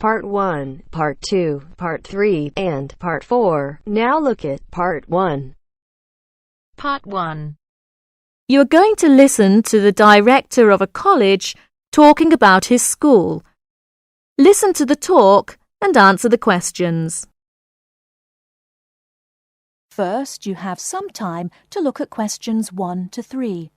Part 1, Part 2, Part 3, and Part 4. Now look at Part 1. Part 1. You are going to listen to the director of a college talking about his school. Listen to the talk and answer the questions. First, you have some time to look at questions 1 to 3.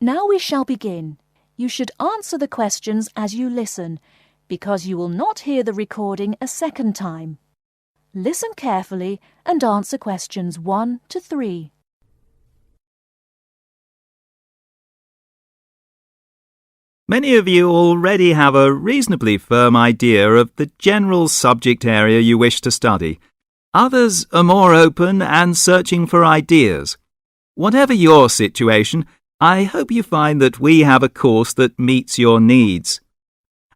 Now we shall begin. You should answer the questions as you listen, because you will not hear the recording a second time. Listen carefully and answer questions 1 to 3. Many of you already have a reasonably firm idea of the general subject area you wish to study. Others are more open and searching for ideas. Whatever your situation, I hope you find that we have a course that meets your needs.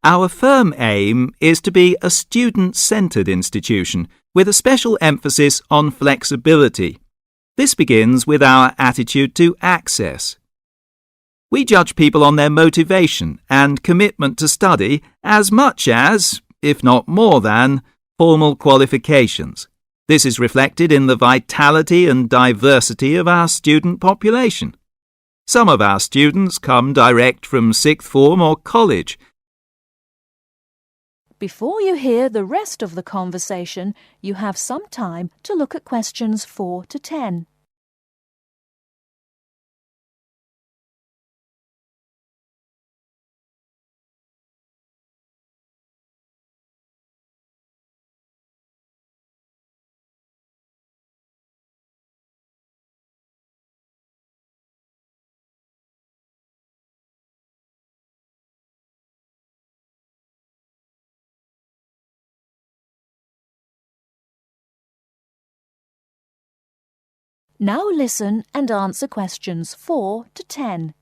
Our firm aim is to be a student-centred institution with a special emphasis on flexibility. This begins with our attitude to access. We judge people on their motivation and commitment to study as much as, if not more than, formal qualifications. This is reflected in the vitality and diversity of our student population. Some of our students come direct from sixth form or college. Before you hear the rest of the conversation, you have some time to look at questions 4 to 10. Now listen and answer questions 4 to 10.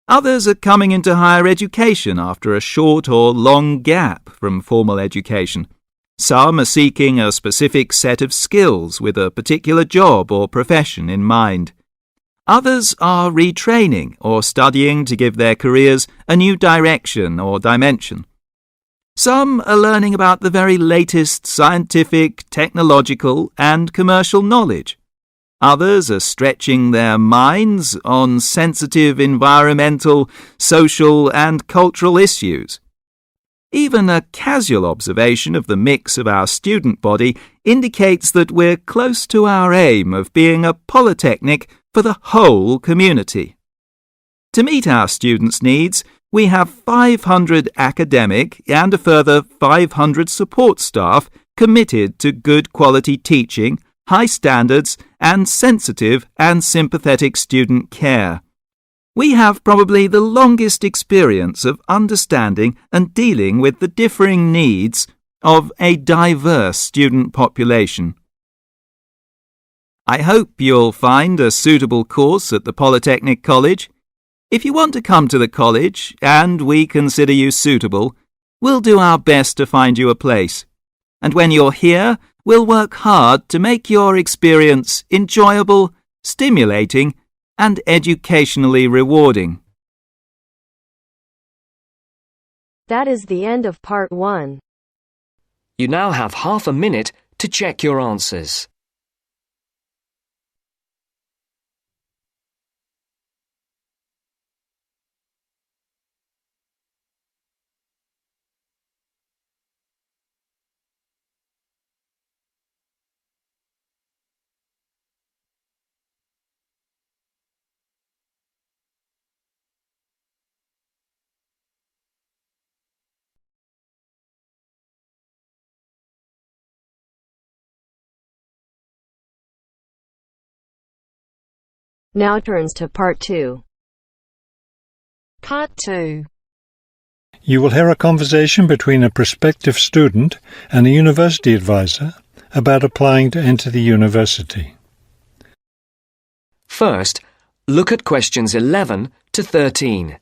Others are coming into higher education after a short or long gap from formal education. Some are seeking a specific set of skills with a particular job or profession in mind. Others are retraining or studying to give their careers a new direction or dimension. Some are learning about the very latest scientific, technological and commercial knowledge. Others are stretching their minds on sensitive environmental, social and cultural issues. Even a casual observation of the mix of our student body indicates that we're close to our aim of being a polytechnic for the whole community. To meet our students' needs, we have 500 academic and a further 500 support staff committed to good quality teaching, high standards, and sensitive and sympathetic student care. We have probably the longest experience of understanding and dealing with the differing needs of a diverse student population. I hope you'll find a suitable course at the Polytechnic College. If you want to come to the college and we consider you suitable, we'll do our best to find you a place. And when you're here, we'll work hard to make your experience enjoyable, stimulating, and educationally rewarding. That is the end of Part 1. You now have half a minute to check your answers. Now turns to Part 2. Part 2. You will hear a conversation between a prospective student and a university advisor about applying to enter the university. First, look at questions 11 to 13.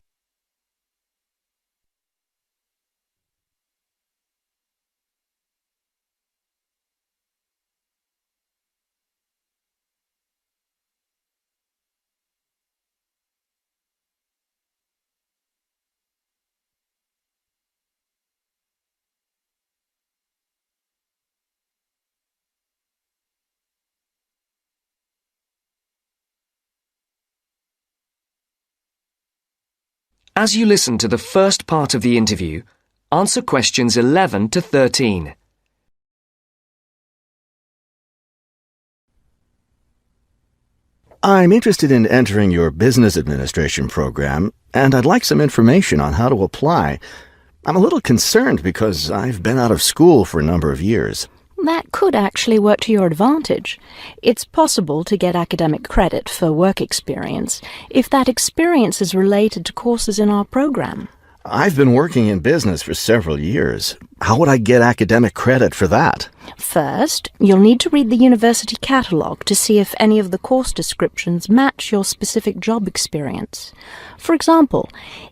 As you listen to the first part of the interview, answer questions 11 to 13. I'm interested in entering your business administration program, and I'd like some information on how to apply. I'm a little concerned because I've been out of school for a number of years. That could actually work to your advantage. It's possible to get academic credit for work experience if that experience is related to courses in our program. I've been working in business for several years. How would I get academic credit for that? First, you'll need to read the university catalogue to see if any of the course descriptions match your specific job experience. For example,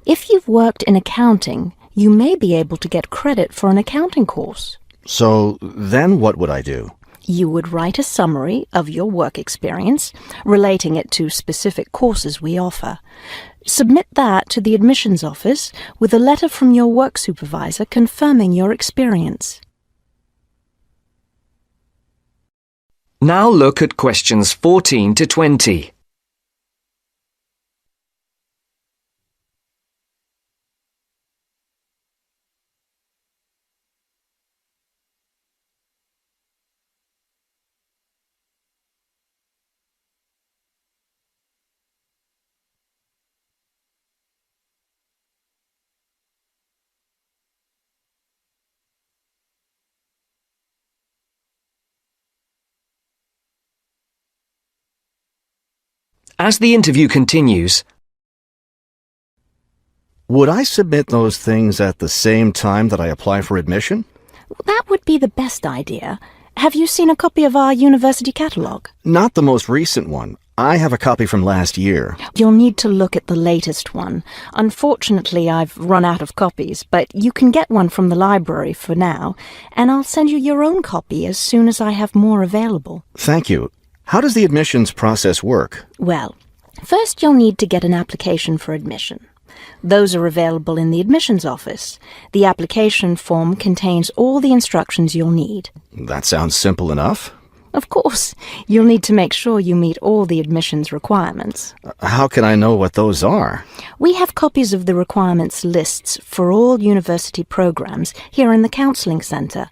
if you've worked in accounting, you may be able to get credit for an accounting course. So then what would I do? You would write a summary of your work experience, relating it to specific courses we offer. Submit that to the admissions office with a letter from your work supervisor confirming your experience. Now look at questions 14 to 20. As the interview continues, Would I submit those things at the same time that I apply for admission? That would be the best idea. Have you seen a copy of our university catalogue? Not the most recent one. I have a copy from last year. You'll need to look at the latest one. Unfortunately, I've run out of copies, but you can get one from the library for now, and I'll send you your own copy as soon as I have more available. Thank you. How does the admissions process work? Well, first you'll need to get an application for admission. Those are available in the admissions office. The application form contains all the instructions you'll need. That sounds simple enough. Of course, you'll need to make sure you meet all the admissions requirements. How can I know what those are? We have copies of the requirements lists for all university programs here in the counselling centre.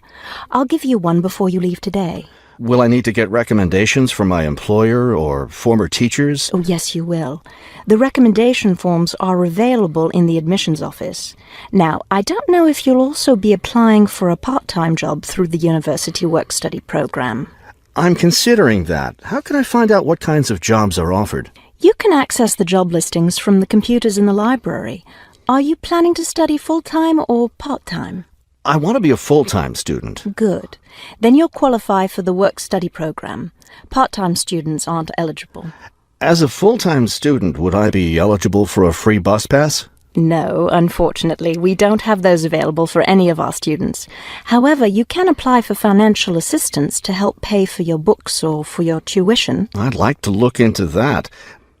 I'll give you one before you leave today. Will I need to get recommendations from my employer or former teachers? Oh, yes, you will. The recommendation forms are available in the admissions office. Now, I don't know if you'll also be applying for a part-time job through the university work-study program. I'm considering that. How can I find out what kinds of jobs are offered? You can access the job listings from the computers in the library. Are you planning to study full-time or part-time? I want to be a full-time student. Good. Then you'll qualify for the work-study program. Part-time students aren't eligible. As a full-time student, would I be eligible for a free bus pass? No, unfortunately, we don't have those available for any of our students. However, you can apply for financial assistance to help pay for your books or for your tuition. I'd like to look into that.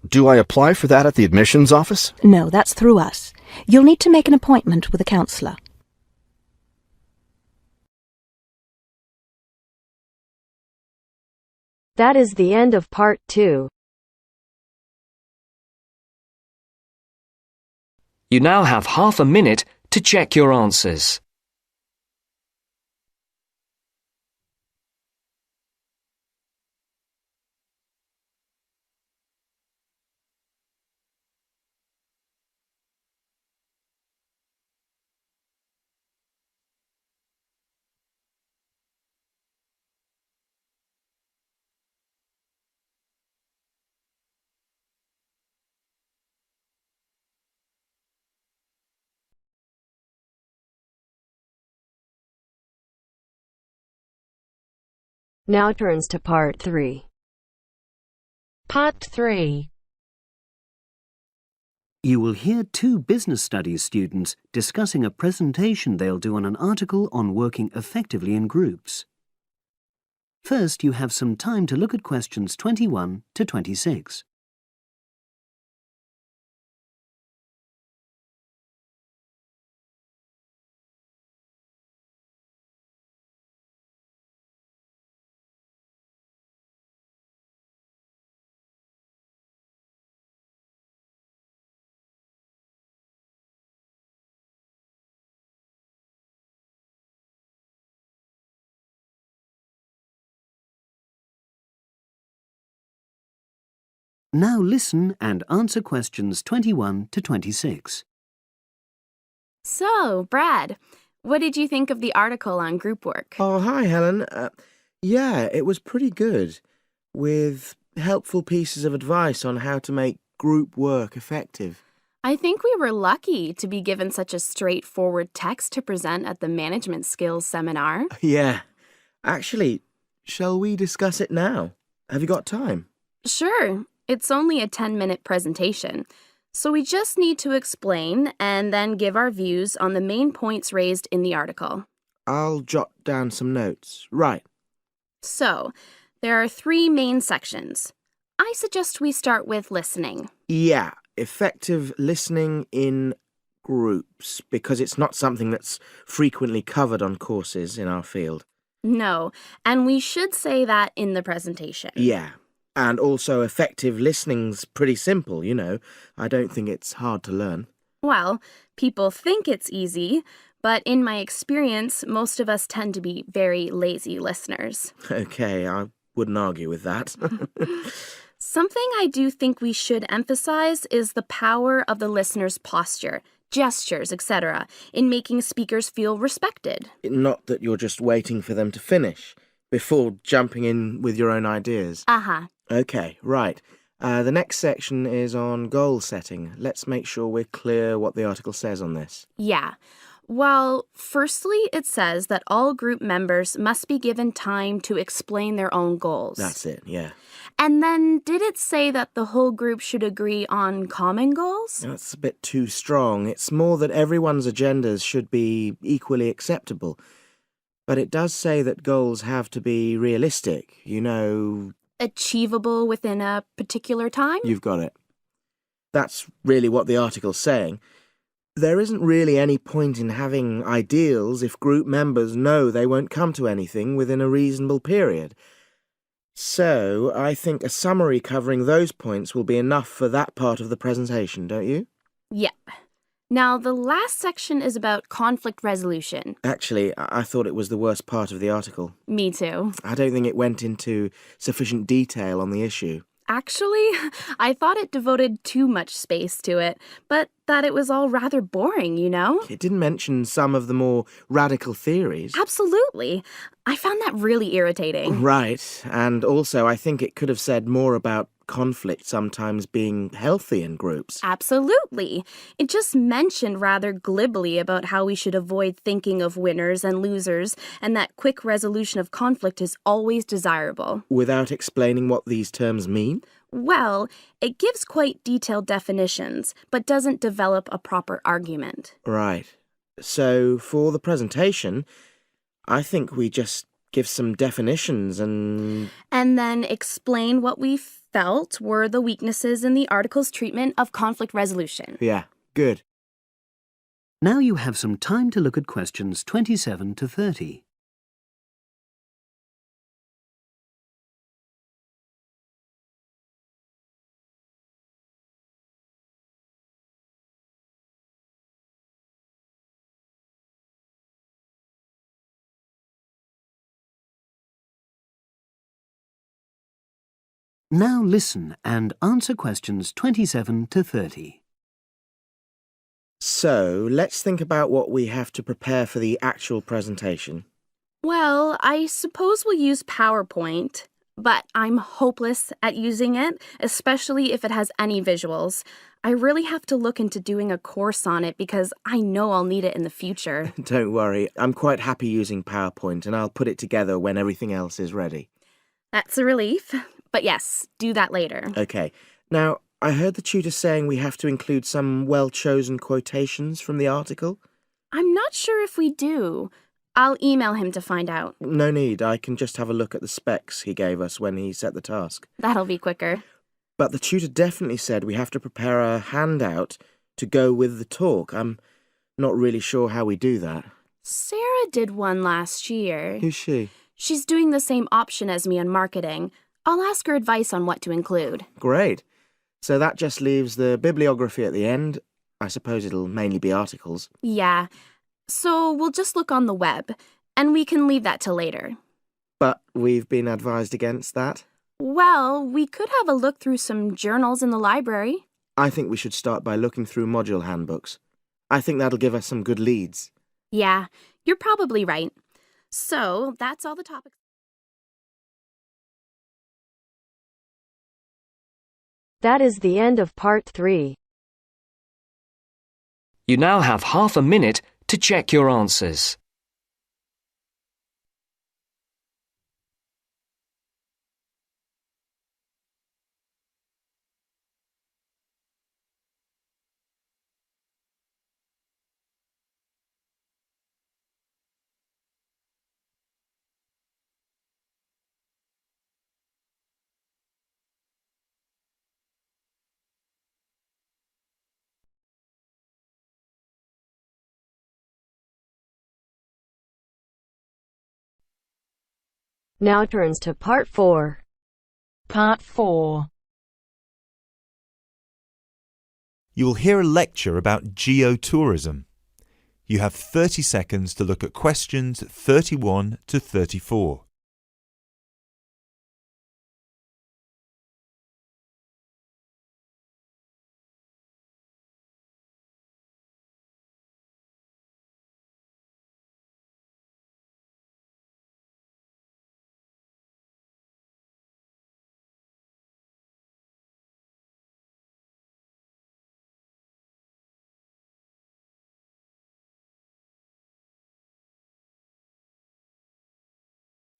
Do I apply for that at the admissions office? No, that's through us. You'll need to make an appointment with a counsellor. That is the end of part 2. you now have half a minute to check your answers. Now turns to part 3. Part 3. You will hear two business studies students discussing a presentation they'll do on an article on working effectively in groups. First, you have some time to look at questions 21 to 26. Now listen and answer questions 21 to 26. So, Brad, what did you think of the article on group work? Oh, hi, Helen. Yeah, it was pretty good, with helpful pieces of advice on how to make group work effective. I think we were lucky to be given such a straightforward text to present at the management skills seminar. Yeah. Actually, shall we discuss it now? Have you got time? Sure, it's only a 10-minute presentation, so we just need to explain and then give our views on the main points raised in the article. I'll jot down some notes. Right. So, there are 3 main sections. I suggest we start with listening. Yeah, effective listening in groups, because it's not something that's frequently covered on courses in our field. No, and we should say that in the presentation. Yeah, and also effective listening's pretty simple, you know. I don't think it's hard to learn. Well, people think it's easy, but in my experience, most of us tend to be very lazy listeners. Okay, I wouldn't argue with that. Something I do think we should emphasize is the power of the listener's posture, gestures, etc., in making speakers feel respected. Not that you're just waiting for them to finish before jumping in with your own ideas. Uh-huh. Okay, right. The next section is on goal setting. Let's make sure we're clear what the article says on this. Yeah. Well, firstly, it says that all group members must be given time to explain their own goals. That's it, yeah. And then, did it say that the whole group should agree on common goals? That's a bit too strong. It's more that everyone's agendas should be equally acceptable. But it does say that goals have to be realistic, you know. Achievable within a particular time? You've got it. That's really what the article's saying. There isn't really any point in having ideals if group members know they won't come to anything within a reasonable period. So, I think a summary covering those points will be enough for that part of the presentation, don't you? Yeah. Now, the last section is about conflict resolution. Actually, I thought it was the worst part of the article. Me too. I don't think it went into sufficient detail on the issue. Actually, I thought it devoted too much space to it, but that it was all rather boring, you know? It didn't mention some of the more radical theories. Absolutely. I found that really irritating. Right, and also I think it could have said more about conflict sometimes being healthy in groups. Absolutely. It just mentioned rather glibly about how we should avoid thinking of winners and losers, and that quick resolution of conflict is always desirable. Without explaining what these terms mean? Well, it gives quite detailed definitions, but doesn't develop a proper argument. Right. So, for the presentation, I think we just give some definitions and then explain what we felt were the weaknesses in the article's treatment of conflict resolution. Yeah, good. Now you have some time to look at questions 27 to 30. Now listen and answer questions 27 to 30. So, let's think about what we have to prepare for the actual presentation. Well, I suppose we'll use PowerPoint, but I'm hopeless at using it, especially if it has any visuals. I really have to look into doing a course on it because I know I'll need it in the future. Don't worry, I'm quite happy using PowerPoint and I'll put it together when everything else is ready. That's a relief. But yes, do that later. Okay. Now, I heard the tutor saying we have to include some well-chosen quotations from the article. I'm not sure if we do. I'll email him to find out. No need. I can just have a look at the specs he gave us when he set the task. That'll be quicker. But the tutor definitely said we have to prepare a handout to go with the talk. I'm not really sure how we do that. Sarah did one last year. Who's she? She's doing the same option as me on marketing. I'll ask her advice on what to include. Great. So that just leaves the bibliography at the end. I suppose it'll mainly be articles. Yeah. So we'll just look on the web, and we can leave that till later. But we've been advised against that? Well, we could have a look through some journals in the library. I think we should start by looking through module handbooks. I think that'll give us some good leads. Yeah, you're probably right. So, that's all the topics. That is the end of part 3. You now have half a minute to check your answers. Now turns to part 4. Part 4. You will hear a lecture about geotourism. You have 30 seconds to look at questions 31 to 34.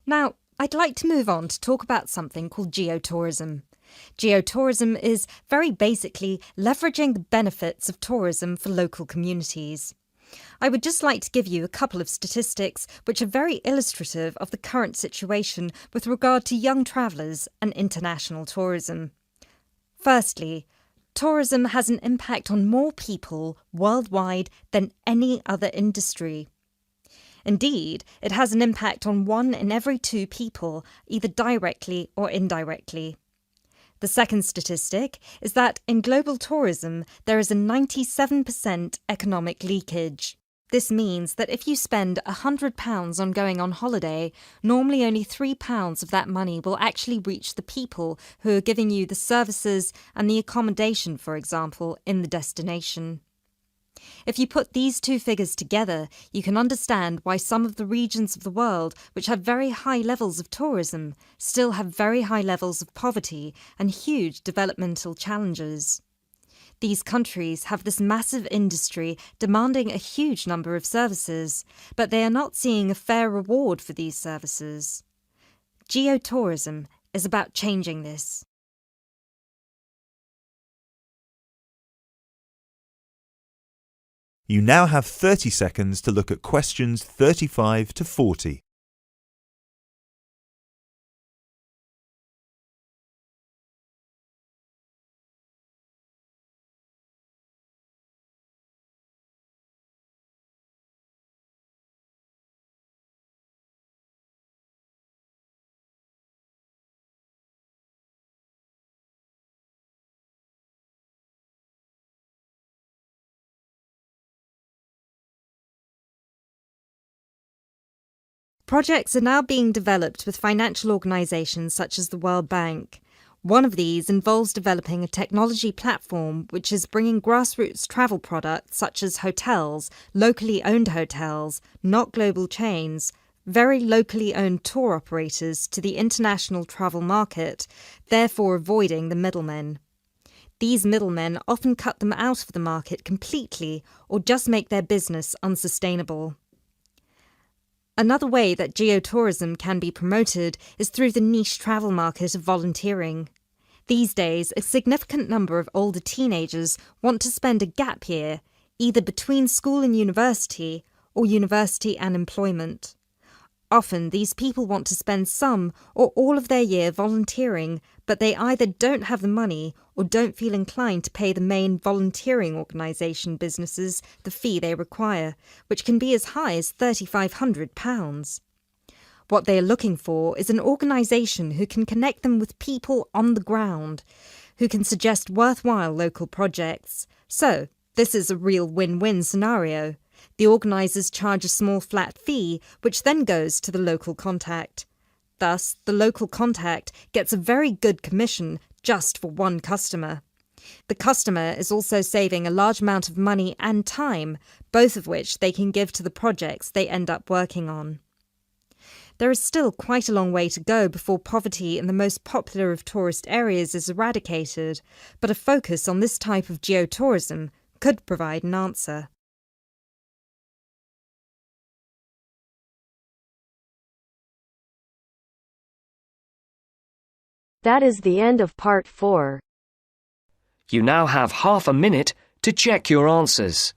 Now, I'd like to move on to talk about something called geotourism. Geotourism is very basically leveraging the benefits of tourism for local communities. I would just like to give you a couple of statistics which are very illustrative of the current situation with regard to young travellers and international tourism. Firstly, tourism has an impact on more people worldwide than any other industry. Indeed, it has an impact on 1 in every 2 people, either directly or indirectly. The second statistic is that in global tourism, there is a 97% economic leakage. This means that if you spend £100 on going on holiday, normally only £3 of that money will actually reach the people who are giving you the services and the accommodation, for example, in the destination. If you put these two figures together, you can understand why some of the regions of the world which have very high levels of tourism still have very high levels of poverty and huge developmental challenges. These countries have this massive industry demanding a huge number of services, but they are not seeing a fair reward for these services. Geotourism is about changing this. You now have 30 seconds to look at questions 35 to 40. Projects are now being developed with financial organisations such as the World Bank. One of these involves developing a technology platform which is bringing grassroots travel products such as hotels, locally owned hotels, not global chains, very locally owned tour operators to the international travel market, therefore avoiding the middlemen. These middlemen often cut them out of the market completely or just make their business unsustainable. Another way that geotourism can be promoted is through the niche travel market of volunteering. These days, a significant number of older teenagers want to spend a gap year, either between school and university, or university and employment. Often, these people want to spend some or all of their year volunteering, but they either don't have the money or don't feel inclined to pay the main volunteering organisation businesses the fee they require, which can be as high as £3,500. What they are looking for is an organisation who can connect them with people on the ground, who can suggest worthwhile local projects. So, this is a real win-win scenario. The organisers charge a small flat fee, which then goes to the local contact. Thus, the local contact gets a very good commission just for one customer. The customer is also saving a large amount of money and time, both of which they can give to the projects they end up working on. There is still quite a long way to go before poverty in the most popular of tourist areas is eradicated, but a focus on this type of geotourism could provide an answer. That is the end of part 4. You now have half a minute to check your answers.